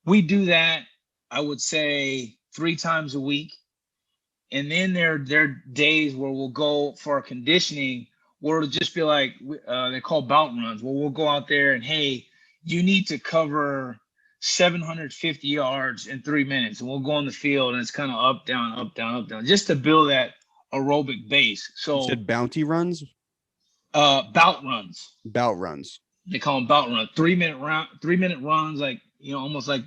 we do that, I would say 3 times a week. And then there are days where we'll go for our conditioning where it'll just be like, they call bout runs, where we'll go out there and, hey, you need to cover 750 yards in 3 minutes. And we'll go on the field and it's kind of up, down, up, down, up, down, just to build that aerobic base. So you said bounty runs? Bout runs. Bout runs. They call them bout runs. 3-minute runs, like, almost like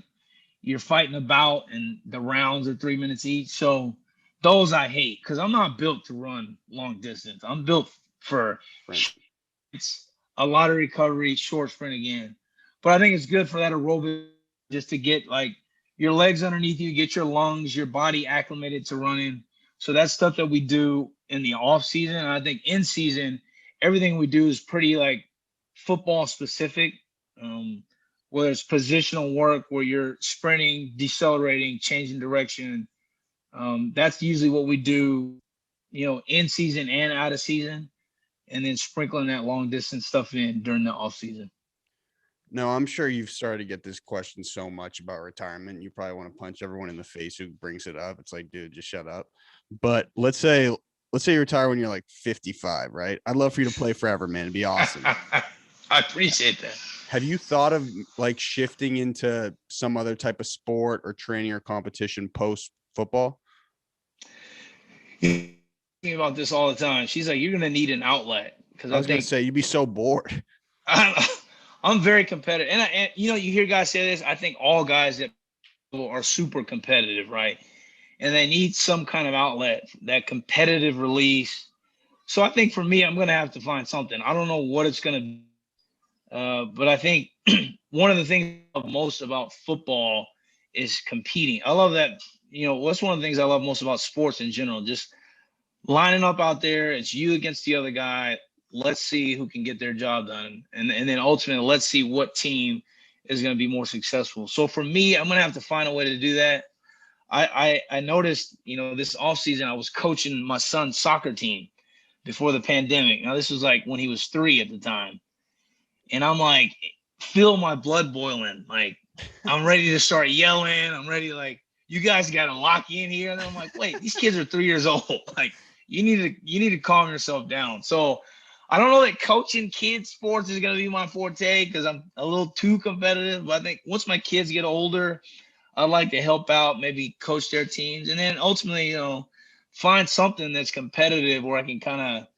you're fighting a bout and the rounds are 3 minutes each. So those I hate because I'm not built to run long distance. I'm built for it's a lot of recovery, short sprint again. But I think it's good for that aerobic just to get like your legs underneath you, get your lungs, your body acclimated to running. So that's stuff that we do in the off season. And I think in season, everything we do is pretty like football specific. Whether it's positional work where you're sprinting, decelerating, changing direction. That's usually what we do, in season and out of season, and then sprinkling that long distance stuff in during the off season. No, I'm sure you've started to get this question so much about retirement. You probably want to punch everyone in the face who brings it up. It's like, dude, just shut up. But let's say you retire when you're like 55, right? I'd love for you to play forever, man. It'd be awesome. I appreciate that. Have you thought of like shifting into some other type of sport or training or competition post football? Me about this all the time. She's like, you're gonna need an outlet because I was gonna say you'd be so bored. I'm very competitive, and you hear guys say this. I think all guys that are super competitive, right? And they need some kind of outlet, that competitive release. So I think for me, I'm gonna have to find something. I don't know what it's gonna be, but I think one of the things I love most about football is competing. I love that. What's one of the things I love most about sports in general? Just lining up out there. It's you against the other guy. Let's see who can get their job done. And then ultimately, let's see what team is going to be more successful. So for me, I'm going to have to find a way to do that. I noticed, this offseason, I was coaching my son's soccer team before the pandemic. Now, this was like when he was 3 at the time. And I'm like, feel my blood boiling. Like, I'm ready to start yelling. I'm ready, like, you guys got to lock in here. And I'm like, wait, these kids are 3 years old. Like, you need to calm yourself down. So I don't know that coaching kids sports is going to be my forte because I'm a little too competitive. But I think once my kids get older, I'd like to help out, maybe coach their teams, and then ultimately, find something that's competitive where I can kind of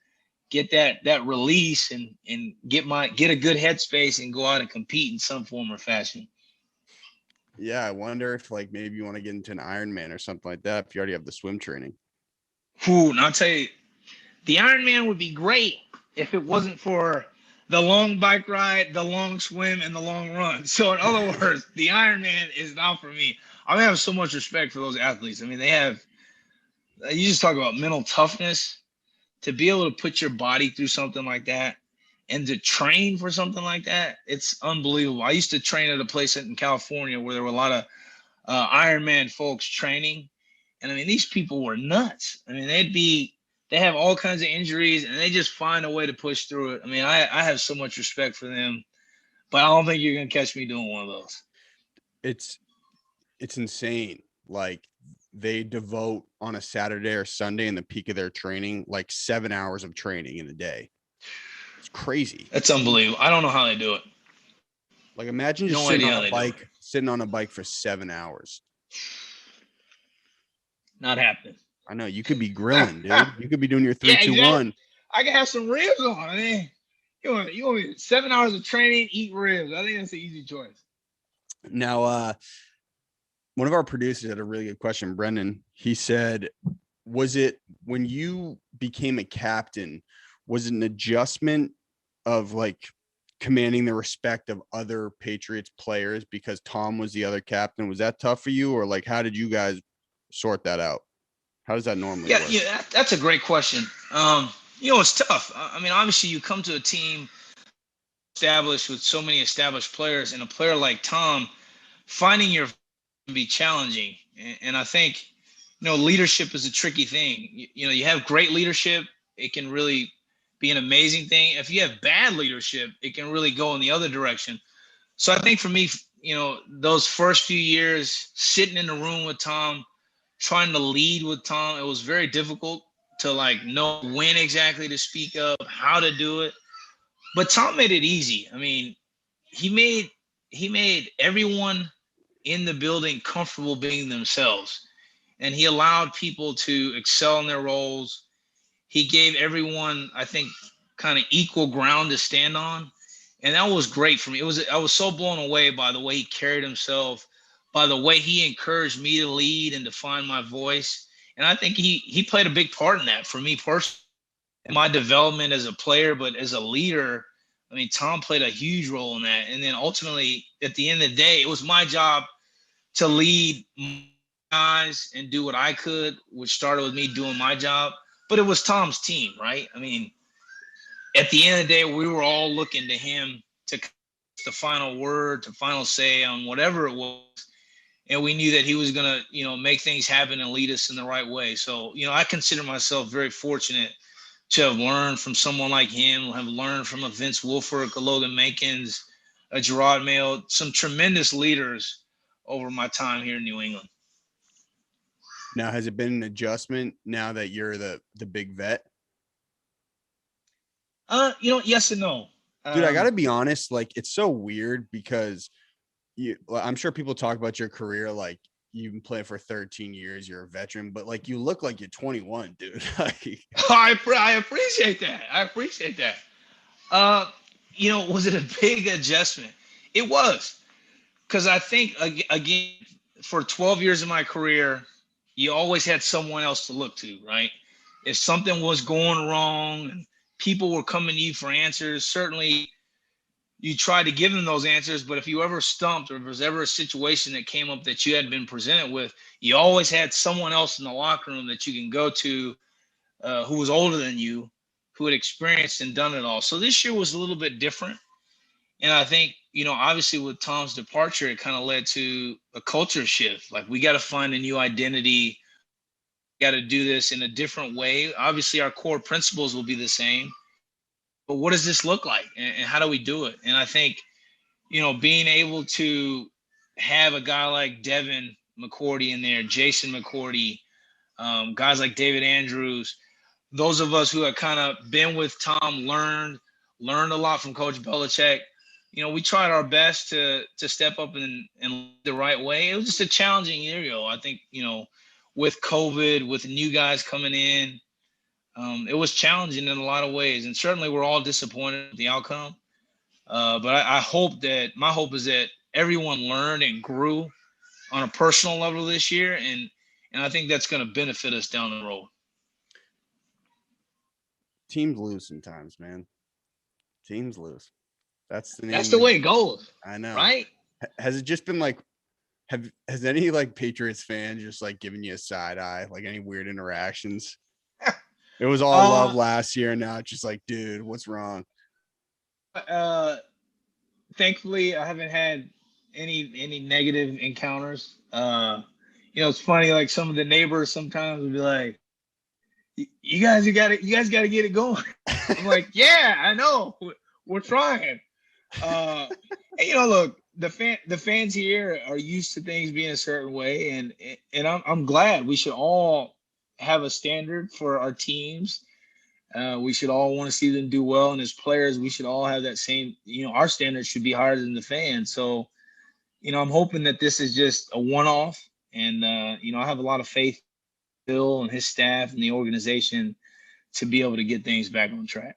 get that release and get a good headspace and go out and compete in some form or fashion. Yeah, I wonder if like maybe you want to get into an Ironman or something like that if you already have the swim training. And I'll tell you, the Ironman would be great if it wasn't for the long bike ride, the long swim, and the long run. So in other words, the Ironman is not for me. I have so much respect for those athletes. I mean, you just talk about mental toughness to be able to put your body through something like that and to train for something like that. It's unbelievable. I used to train at a place in California where there were a lot of Ironman folks training. And I mean, these people were nuts. I mean, they have all kinds of injuries and they just find a way to push through it. I mean, I have so much respect for them, but I don't think you're going to catch me doing one of those. It's insane. Like they devote on a Saturday or Sunday in the peak of their training, like 7 hours of training in a day. It's crazy. That's unbelievable. I don't know how they do it. Like imagine just sitting on a bike for 7 hours. Not happening. I know you could be grilling, dude. You could be doing your 3, 2, 1. I can have some ribs on. I mean, you want 7 hours of training, eat ribs. I think that's an easy choice. Now, one of our producers had a really good question, Brendan. He said, was it when you became a captain, was it an adjustment of like commanding the respect of other Patriots players because Tom was the other captain? Was that tough for you, or like how did you guys sort that out? How does that normally work? Yeah, that's a great question. It's tough. I mean, obviously you come to a team established with so many established players, and a player like Tom, finding your can be challenging. And I think, leadership is a tricky thing. You have great leadership, it can really be an amazing thing. If you have bad leadership, it can really go in the other direction. So I think for me, those first few years sitting in the room with Tom, trying to lead with Tom, it was very difficult to like know when exactly to speak up, how to do it. But Tom made it easy. I mean, he made everyone in the building comfortable being themselves, and he allowed people to excel in their roles. He gave everyone, I think, kind of equal ground to stand on, and that was great for me. I was so blown away by the way he carried himself, by the way he encouraged me to lead and to find my voice. And I think he played a big part in that for me personally, my development as a player, but as a leader. I mean, Tom played a huge role in that. And then ultimately, at the end of the day, it was my job to lead guys and do what I could, which started with me doing my job. But it was Tom's team, right? I mean, at the end of the day, we were all looking to him to the final word, to final say on whatever it was. And we knew that he was going to, make things happen and lead us in the right way. So, I consider myself very fortunate to have learned from someone like him, have learned from a Vince Wilfork, a Logan Mankins, a Gerard Mayo, some tremendous leaders over my time here in New England. Now, has it been an adjustment now that you're the big vet? Yes and no. Dude, I got to be honest. Like, it's so weird because I'm sure people talk about your career like you've been playing for 13 years, you're a veteran, but like you look like you're 21, dude. I appreciate that. Was it a big adjustment? It was, because I think, again, for 12 years of my career, you always had someone else to look to, right? If something was going wrong and people were coming to you for answers, certainly you try to give them those answers. But if you ever stumped, or if there was ever a situation that came up that you had been presented with, you always had someone else in the locker room that you can go to who was older than you, who had experienced and done it all. So this year was a little bit different. And I think, obviously with Tom's departure, it kind of led to a culture shift. Like, we got to find a new identity, got to do this in a different way. Obviously, our core principles will be the same, but what does this look like, and how do we do it? And I think, being able to have a guy like Devin McCourty in there, Jason McCourty, guys like David Andrews, those of us who have kind of been with Tom, learned a lot from Coach Belichick. We tried our best to step up and the right way. It was just a challenging year, I think, with COVID, with new guys coming in, it was challenging in a lot of ways. And certainly we're all disappointed with the outcome. But I hope that my hope is that everyone learned and grew on a personal level this year. And I think that's going to benefit us down the road. Teams lose sometimes, man. Teams lose. That's the way it goes. I know. Right? Has it just been like, has any like Patriots fan just like giving you a side eye, like any weird interactions? It was all love last year, and now it's just like, dude, what's wrong? Thankfully, I haven't had any negative encounters. It's funny, like some of the neighbors sometimes will be like, you guys got to get it going. I'm like, yeah, I know, we're trying. And, look, the fans here are used to things being a certain way, and I'm glad. We should all have a standard for our teams. We should all want to see them do well, and as players, we should all have that same. Our standards should be higher than the fans. So, I'm hoping that this is just a one-off, and I have a lot of faith in Bill and his staff and the organization to be able to get things back on track.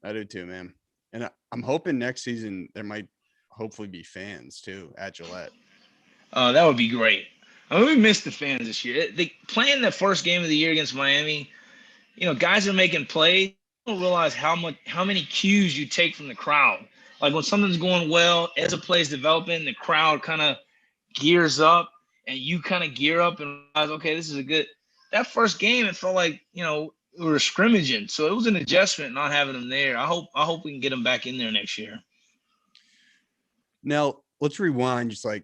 I do too, man. And I'm hoping next season there might hopefully be fans too at Gillette. That would be great. I mean, we missed the fans this year. Playing the first game of the year against Miami, guys are making plays. You don't realize how many cues you take from the crowd. Like when something's going well, as a play's developing, the crowd kind of gears up, and you kind of gear up and realize, okay, this is a good. That first game, it felt like we were scrimmaging, so it was an adjustment not having them there. I hope we can get them back in there next year. Now let's rewind just like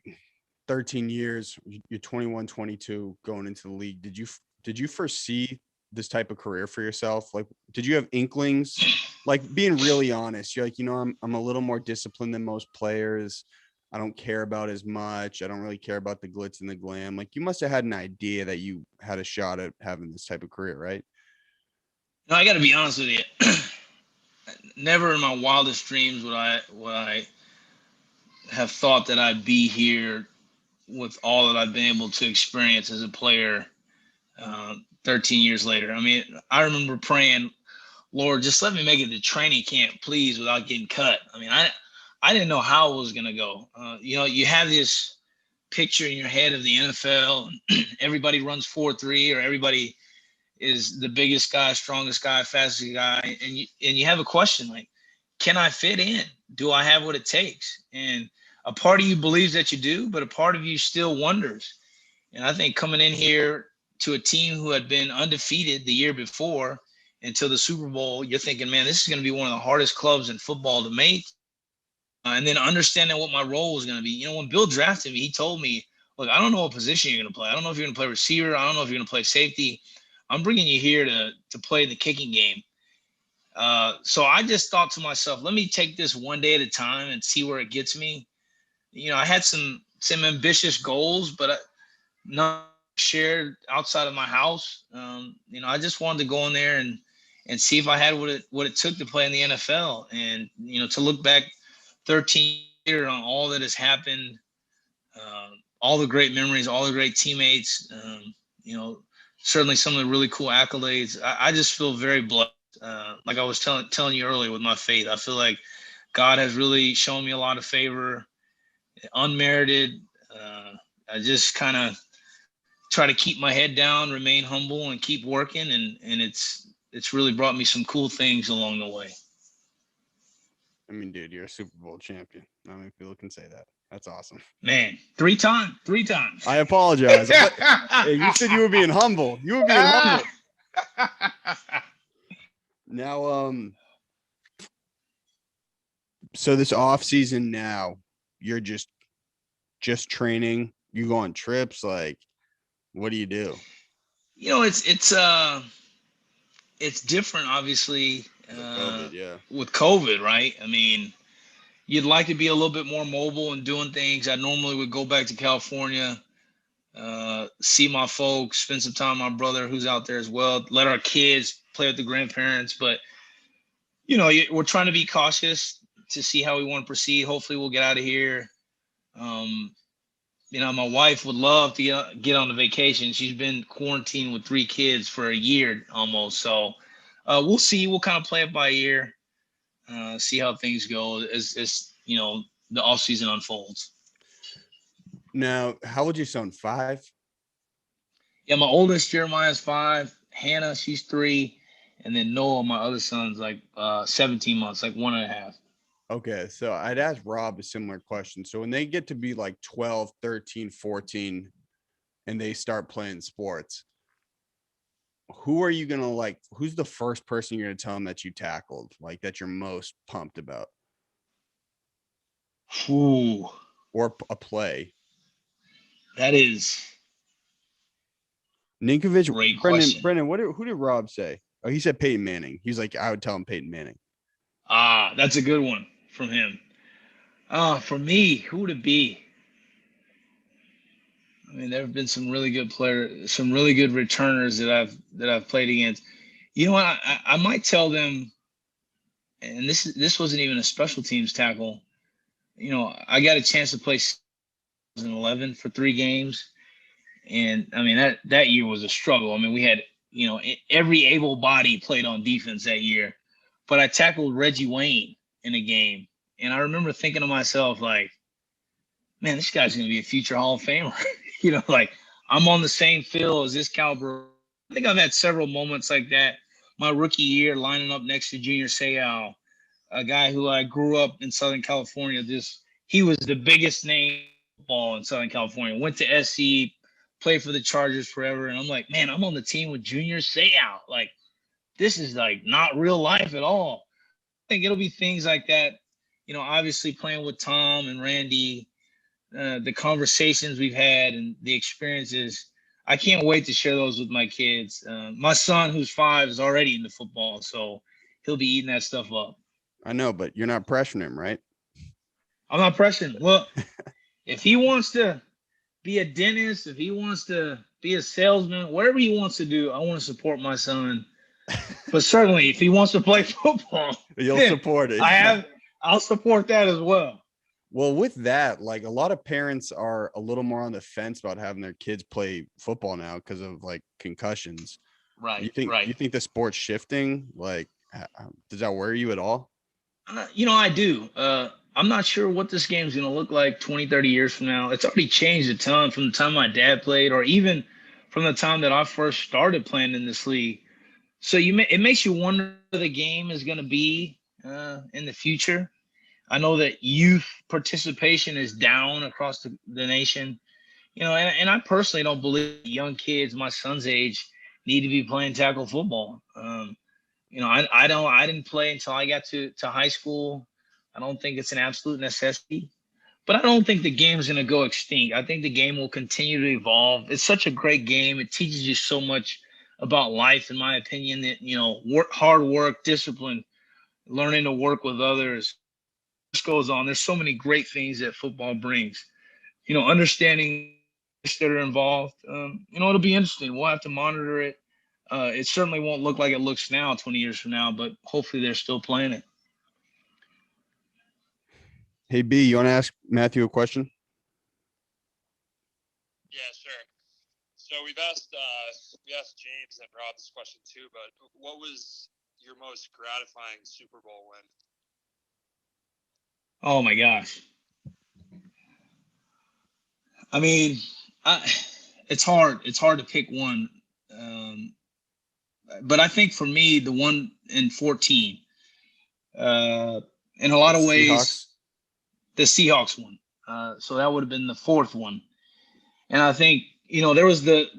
13 years. You're 21, 22 going into the league. Did you foresee this type of career for yourself? Like, did you have inklings? Like, being really honest, you're like, I'm a little more disciplined than most players. I don't care about as much. I don't really care about the glitz and the glam. Like, you must have had an idea that you had a shot at having this type of career, right? No, I got to be honest with you. Never in my wildest dreams would I have thought that I'd be here with all that I've been able to experience as a player 13 years later. I mean, I remember praying, Lord, just let me make it to training camp, please, without getting cut. I mean, I didn't know how it was going to go. You have this picture in your head of the NFL, and everybody runs 4.3, or everybody is the biggest guy, strongest guy, fastest guy. And you have a question like, can I fit in? Do I have what it takes? And a part of you believes that you do, but a part of you still wonders. And I think coming in here to a team who had been undefeated the year before until the Super Bowl, you're thinking, man, this is going to be one of the hardest clubs in football to make. And then understanding what my role was going to be. When Bill drafted me, he told me, look, I don't know what position you're going to play. I don't know if you're going to play receiver. I don't know if you're going to play safety. I'm bringing you here to play the kicking game. So I just thought to myself, let me take this one day at a time and see where it gets me. I had some ambitious goals, but not shared outside of my house. I just wanted to go in there and see if I had what it took to play in the NFL. And, to look back 13 years on all that has happened, all the great memories, all the great teammates, certainly some of the really cool accolades. I just feel very blessed. Like I was telling you earlier with my faith, I feel like God has really shown me a lot of favor, unmerited. I just kind of try to keep my head down, remain humble, and keep working. And it's really brought me some cool things along the way. I mean, dude, you're a Super Bowl champion. Not many people can say that. That's awesome. Man, three times. I apologize. Hey, you said you were being humble. You were being humble. Now, so this off season now, you're just training. You go on trips. Like, what do you do? It's different, obviously, With COVID, yeah. with COVID, right? I mean, you'd like to be a little bit more mobile and doing things. I normally would go back to California, see my folks, spend some time with my brother who's out there as well, let our kids play with the grandparents. But, we're trying to be cautious to see how we want to proceed. Hopefully we'll get out of here. My wife would love to get on the vacation. She's been quarantined with 3 kids for a year almost. So we'll see. We'll kind of play it by ear, see how things go as the off season unfolds. Now, how old you son? 5? Yeah, my oldest Jeremiah is 5. Hannah, she's 3, and then Noah, my other son's like 17 months, like 1.5. Okay, so I'd ask Rob a similar question. So when they get to be like 12, 13, 14, and they start playing sports, who are you going to like? Who's the first person you're going to tell them that you tackled, like that you're most pumped about? Ooh, Or a play? that is Ninkovich, great question. Brendan, who did Rob say? Oh, he said Peyton Manning. He's like, I would tell him Peyton Manning. That's a good one from him. For me, who would it be? I mean, there have been some really good players, some really good returners that I've played against. You know what? I might tell them, and this wasn't even a special teams tackle. I got a chance to play 2011 for 3 games, and I mean that year was a struggle. I mean, we had every able body played on defense that year, but I tackled Reggie Wayne in a game, and I remember thinking to myself like, man, this guy's going to be a future Hall of Famer. Like I'm on the same field as this caliber. I think I've had several moments like that. My rookie year, lining up next to Junior Seau, a guy who I grew up in Southern California. He was the biggest name in football in Southern California. Went to SC, played for the Chargers forever, and I'm like, man, I'm on the team with Junior Seau. Like, this is like not real life at all. I think it'll be things like that. Obviously playing with Tom and Randy, the conversations we've had and the experiences. I can't wait to share those with my kids. My son, who's 5, is already into football, so he'll be eating that stuff up. I know, but you're not pressuring him, right? I'm not pressuring. Well, if he wants to be a dentist, if he wants to be a salesman, whatever he wants to do, I want to support my son. But certainly, if he wants to play football, you'll support it. I'll support that as well. Well, with that, like a lot of parents are a little more on the fence about having their kids play football now because of like concussions. Right. You think the sport's shifting? Like, does that worry you at all? I do. I'm not sure what this game is going to look like 20, 30 years from now. It's already changed a ton from the time my dad played, or even from the time that I first started playing in this league. So it makes you wonder where the game is going to be in the future. I know that youth participation is down across the nation, and I personally don't believe young kids my son's age need to be playing tackle football. I didn't play until I got to high school. I don't think it's an absolute necessity, but I don't think the game is going to go extinct. I think the game will continue to evolve. It's such a great game. It teaches you so much about life, in my opinion, that, hard work, discipline, learning to work with others. Goes on. There's so many great things that football brings. Understanding that are involved. It'll be interesting. We'll have to monitor it. It certainly won't look like it looks now 20 years from now, but hopefully they're still playing it. Hey, B, you want to ask Matthew a question? Yeah, sure. So we've asked James and Rob this question too, but what was your most gratifying Super Bowl win? Oh my gosh. I mean, it's hard. It's hard to pick one. But I think for me, the one in 14, in a lot of ways, Seahawks? The Seahawks one. So that would have been the 4th one. And I think, there was the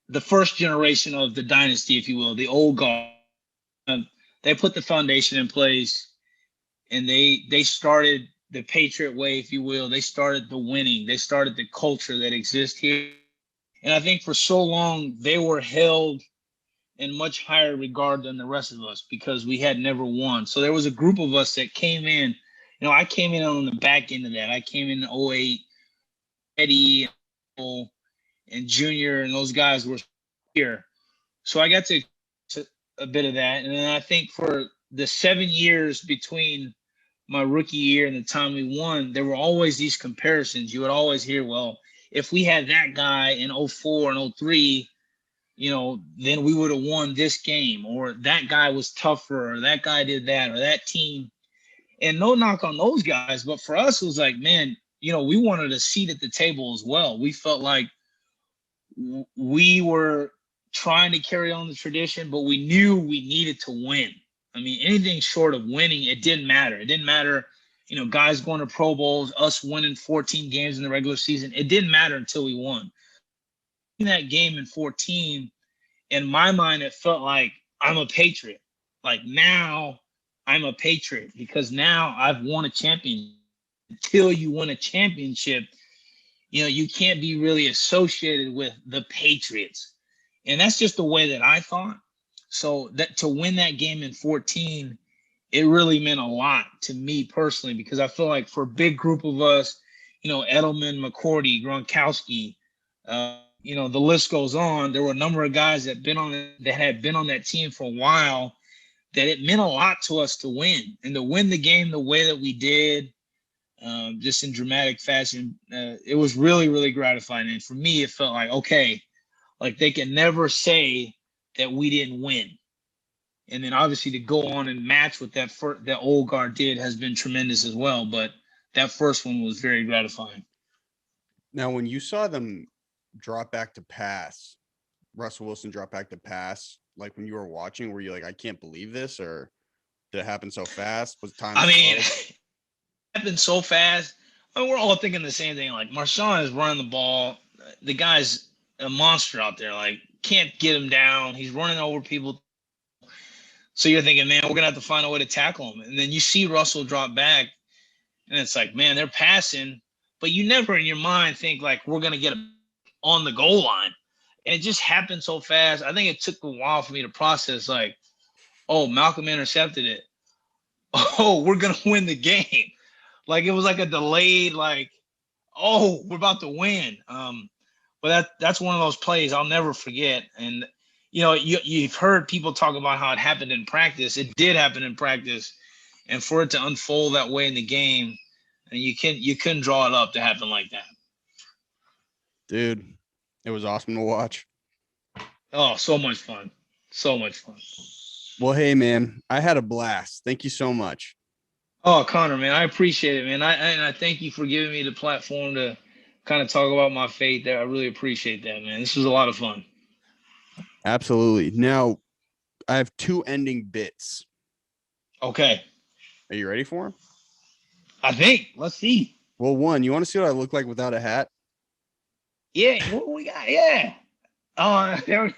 the first generation of the dynasty, if you will, the old guard. They put the foundation in place, and they started the Patriot way, if you will. They started the winning. They started the culture that exists here. And I think for so long they were held in much higher regard than the rest of us because we had never won. So there was a group of us that came in. I came in on the back end of that. I came in 08, Eddie and Junior, and those guys were here. So I got to a bit of that. And then I think for the 7 years between my rookie year and the time we won, there were always these comparisons. You would always hear, well, if we had that guy in 04 and 03, then we would have won this game, or that guy was tougher, or that guy did that, or that team. And no knock on those guys, but for us, it was like, man, we wanted a seat at the table as well. We felt like we were trying to carry on the tradition, but we knew we needed to win. I mean, anything short of winning, it didn't matter. It didn't matter, guys going to Pro Bowls, us winning 14 games in the regular season. It didn't matter until we won. In that game in 14, in my mind, it felt like I'm a Patriot. Like now I'm a Patriot because now I've won a championship. Until you win a championship, you can't be really associated with the Patriots. And that's just the way that I thought. So that to win that game in 14, it really meant a lot to me personally, because I feel like for a big group of us, Edelman, McCourty, Gronkowski, the list goes on. There were a number of guys that had been on that team for a while, that it meant a lot to us to win, and to win the game the way that we did, just in dramatic fashion. It was really, really gratifying. And for me, it felt like, okay, like they can never say that we didn't win. And then obviously to go on and match what that old guard did has been tremendous as well. But that first one was very gratifying. Now, when you saw them drop back to pass, Russell Wilson drop back to pass, like when you were watching, were you like, I can't believe this, or did it happen so fast? Was time? It happened so fast. We're all thinking the same thing. Like, Marshawn is running the ball. The guy's a monster out there. Like, can't get him down. He's running over people. So you're thinking, man, we're going to have to find a way to tackle him. And then you see Russell drop back, and it's like, man, they're passing. But you never in your mind think, like, we're going to get him on the goal line. And it just happened so fast. I think it took a while for me to process, like, oh, Malcolm intercepted it. Oh, we're going to win the game. Like, it was like a delayed, like, oh, we're about to win. But that's one of those plays I'll never forget. And, you've heard people talk about how it happened in practice. It did happen in practice. And for it to unfold that way in the game, and you couldn't draw it up to happen like that. Dude, it was awesome to watch. Oh, so much fun. So much fun. Well, hey, man, I had a blast. Thank you so much. Oh, Conor, man, I appreciate it, man. I thank you for giving me the platform to kind of talk about my faith there. I really appreciate that, man. This was a lot of fun. Absolutely. Now, I have 2 ending bits. Okay. Are you ready for them? I think. Let's see. Well, one, you want to see what I look like without a hat? Yeah. What we got? Yeah. Oh, there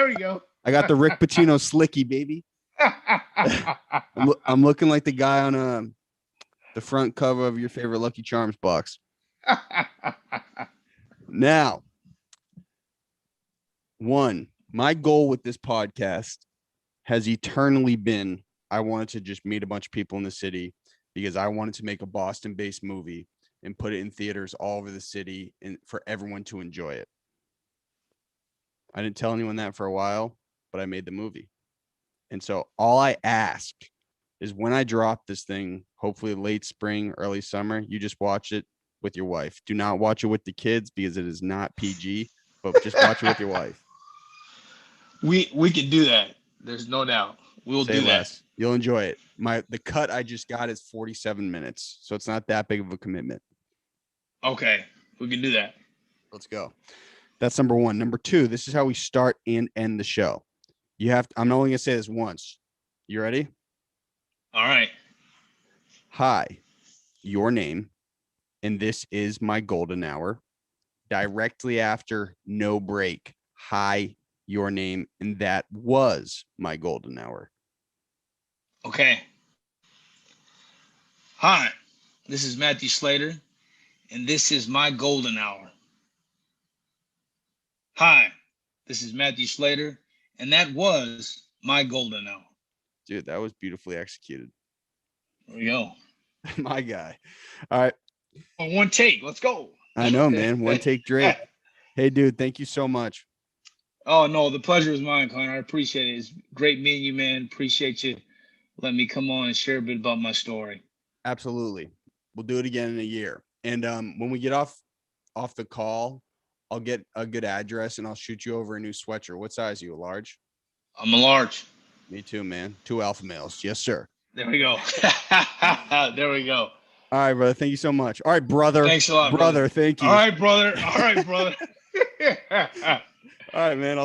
we go. I got the Rick Pitino slicky, baby. I'm looking like the guy on the front cover of your favorite Lucky Charms box. Now, one, my goal with this podcast has eternally been, I wanted to just meet a bunch of people in the city, because I wanted to make a Boston-based movie and put it in theaters all over the city and for everyone to enjoy it. I didn't tell anyone that for a while, but I made the movie. And so all I ask is, when I drop this thing, hopefully late spring, early summer, you just watch it with your wife. Do not watch it with the kids, because it is not PG, but just watch it with your wife. We can do that. There's no doubt. We'll do that. You'll enjoy it. The cut I just got is 47 minutes, so it's not that big of a commitment. Okay, we can do that. Let's go. That's number one. Number two, this is how we start and end the show. I'm only gonna say this once. You ready? All right. Hi, your name, and this is my golden hour. Directly after no break, Hi, your name, and that was my golden hour. Okay. Hi, this is Matthew Slater, and this is my golden hour. Hi, this is Matthew Slater, and that was my golden hour. Dude, that was beautifully executed. There we go. My guy. All right. One take. Let's go. I know, man. One take Drake. Hey, dude, thank you so much. Oh, no, the pleasure is mine, Conor. I appreciate it. It's great meeting you, man. Appreciate you letting me come on and share a bit about my story. Absolutely. We'll do it again in a year. And when we get off the call, I'll get a good address and I'll shoot you over a new sweatshirt. What size are you? A large? I'm a large. Me too, man. 2 alpha males. Yes, sir. There we go. There we go. All right, brother. Thank you so much. All right, brother. Thanks a lot, brother. Thank you. All right, brother. All right, brother. All right, man. I'll